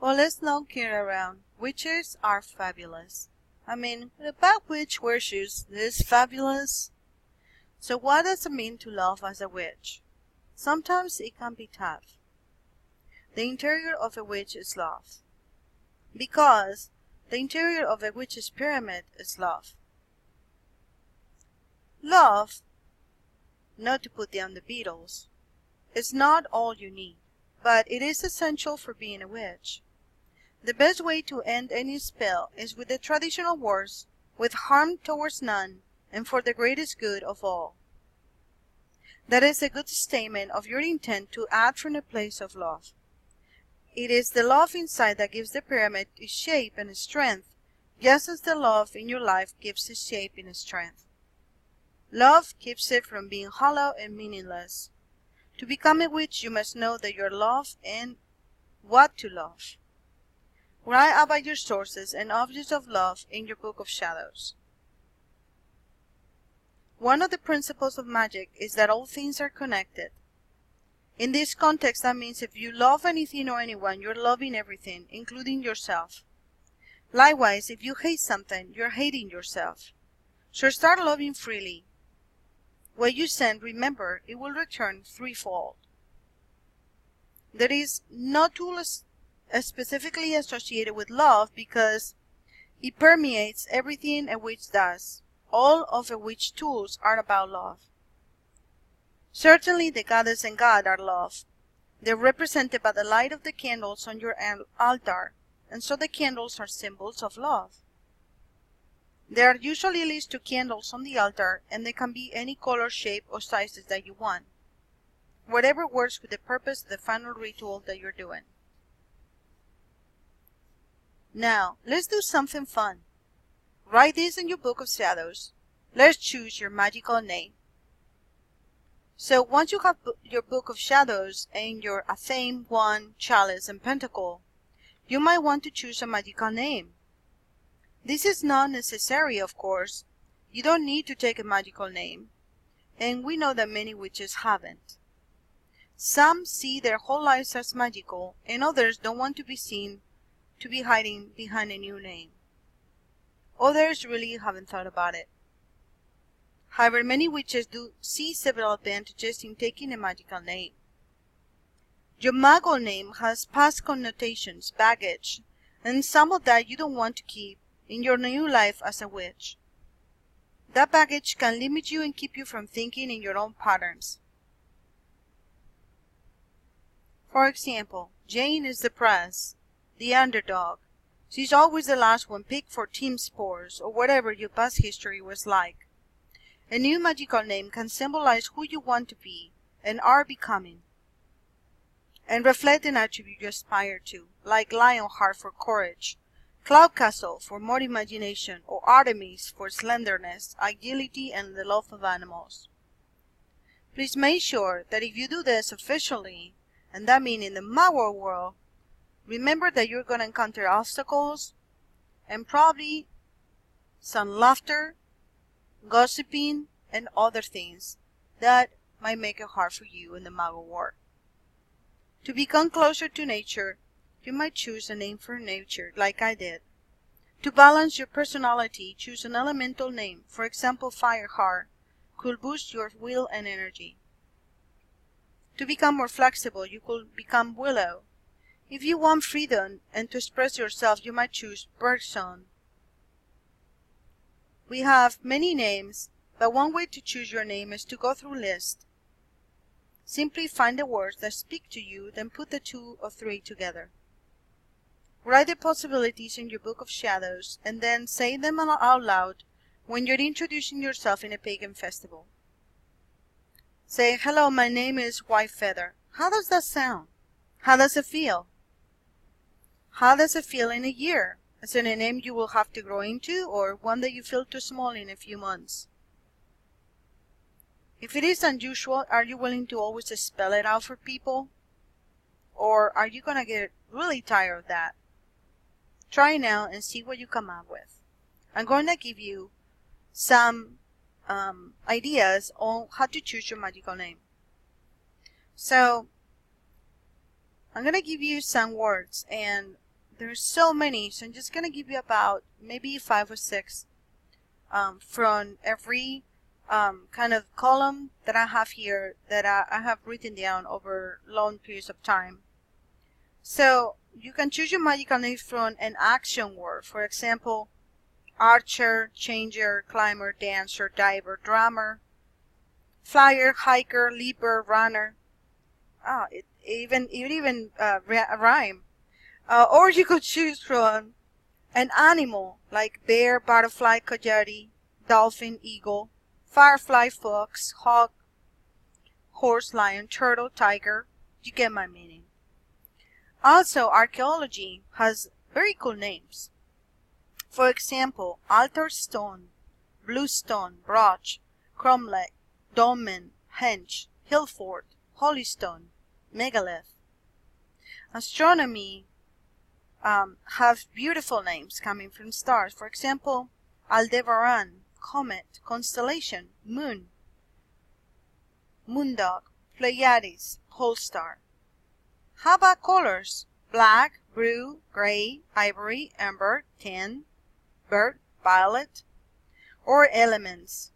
Well, let's not kid around. Witches are fabulous. I mean, the bad witch wears shoes. This is fabulous. So what does it mean to love as a witch? Sometimes it can be tough. The interior of a witch is love. Because the interior of a witch's pyramid is love. Love, not to put down the Beatles, is not all you need, but it is essential for being a witch. The best way to end any spell is with the traditional words, with harm towards none, and for the greatest good of all. That is a good statement of your intent to act from a place of love. It is the love inside that gives the pyramid its shape and its strength, just as the love in your life gives its shape and its strength. Love keeps it from being hollow and meaningless. To become a witch, you must know that you are loved and what to love. Write about your sources and objects of love in your Book of Shadows. One of the principles of magic is that all things are connected. In this context, that means if you love anything or anyone, you're loving everything, including yourself. Likewise, if you hate something, you're hating yourself. So start loving freely. What you send, remember, it will return threefold. There is no tool specifically associated with love because it permeates everything a witch does. All of a witch's tools are about love. Certainly the goddess and god are love. They're represented by the light of the candles on your altar, and so the candles are symbols of love. There are usually at least 2 candles on the altar, and they can be any color, shape, or sizes that you want. Whatever works with the purpose of the final ritual that you're doing. Now, let's do something fun. Write this in your Book of Shadows. Let's choose your magical name. So once you have your Book of Shadows and your Athame, Wand, Chalice, and Pentacle, you might want to choose a magical name. This is not necessary, of course. You don't need to take a magical name, and we know that many witches haven't. Some see their whole lives as magical, and others don't want to be seen to be hiding behind a new name. Others really haven't thought about it. However, many witches do see several advantages in taking a magical name. Your magal name has past connotations, baggage, and some of that you don't want to keep in your new life as a witch. That baggage can limit you and keep you from thinking in your own patterns. For example, Jane is the prize, the underdog. She's always the last one picked for team sports or whatever your past history was like. A new magical name can symbolize who you want to be and are becoming, and reflect an attribute you aspire to, like Lionheart for courage, Cloud Castle for more imagination, or Artemis for slenderness, agility, and the love of animals. Please make sure that if you do this officially, and that means in the Mago world, remember that you're going to encounter obstacles and probably some laughter, gossiping, and other things that might make it hard for you in the Mago world. To become closer to nature, you might choose a name for nature, like I did. To balance your personality, choose an elemental name. For example, Fireheart could boost your will and energy. To become more flexible, you could become Willow. If you want freedom and to express yourself, you might choose Birdsong. We have many names, but one way to choose your name is to go through lists. Simply find the words that speak to you, then put the 2 or 3 together. Write the possibilities in your Book of Shadows, and then say them out loud when you're introducing yourself in a pagan festival. Say, "Hello, my name is White Feather." How does that sound? How does it feel? How does it feel in a year? Is it a name you will have to grow into, or one that you feel too small in a few months? If it is unusual, are you willing to always spell it out for people? Or are you going to get really tired of that? Try now and see what you come up with. I'm going to give you some ideas on how to choose your magical name. So, I'm going to give you some words, and There's so many, so I'm just gonna give you about maybe 5 or 6 from every kind of column that I have here that I have written down over long periods of time. So you can choose your magical name from an action word. For example, archer, changer, climber, dancer, diver, drummer, flyer, hiker, leaper, runner. It even rhyme. Or you could choose from an animal like bear, butterfly, coyote, dolphin, eagle, firefly, fox, hawk, horse, lion, turtle, tiger. You get my meaning. Also, archaeology has very cool names. For example, altar stone, blue stone, brooch, cromlech, dolmen, henge, hillfort, holystone, megalith. Astronomy have beautiful names coming from stars. For example, Aldebaran, comet, constellation, moon, moondog, Pleiades, pole star. How about colors? Black, blue, gray, ivory, amber, tan, bird, violet. Or elements: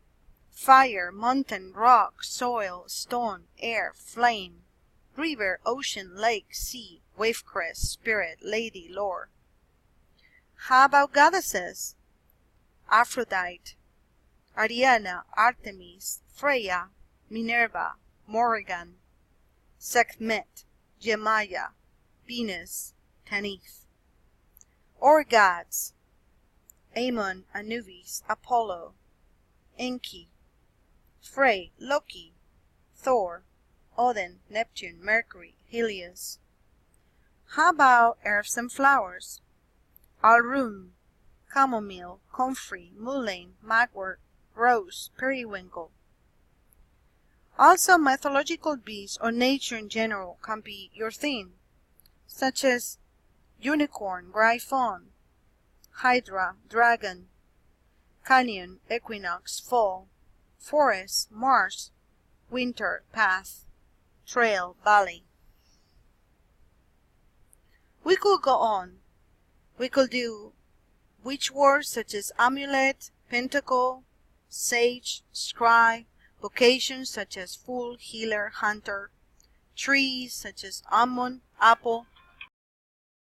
fire, mountain, rock, soil, stone, air, flame, river, ocean, lake, sea, wave crest, spirit, lady, lore. How about goddesses? Aphrodite, Ariana, Artemis, Freya, Minerva, Morrigan, Sekhmet, Jemaya, Venus, Tanith. Or gods: Ammon, Anubis, Apollo, Enki, Frey, Loki, Thor, Odin, Neptune, Mercury, Helios. How about herbs and flowers? Alrune, chamomile, comfrey, mullein, mugwort, rose, periwinkle. Also, mythological beasts or nature in general can be your theme, such as unicorn, gryphon, hydra, dragon, canyon, equinox, fall, forest, marsh, winter, path, trail, valley. We could go on. We could do witch words such as amulet, pentacle, sage, scry, vocations such as fool, healer, hunter, trees such as almond, apple,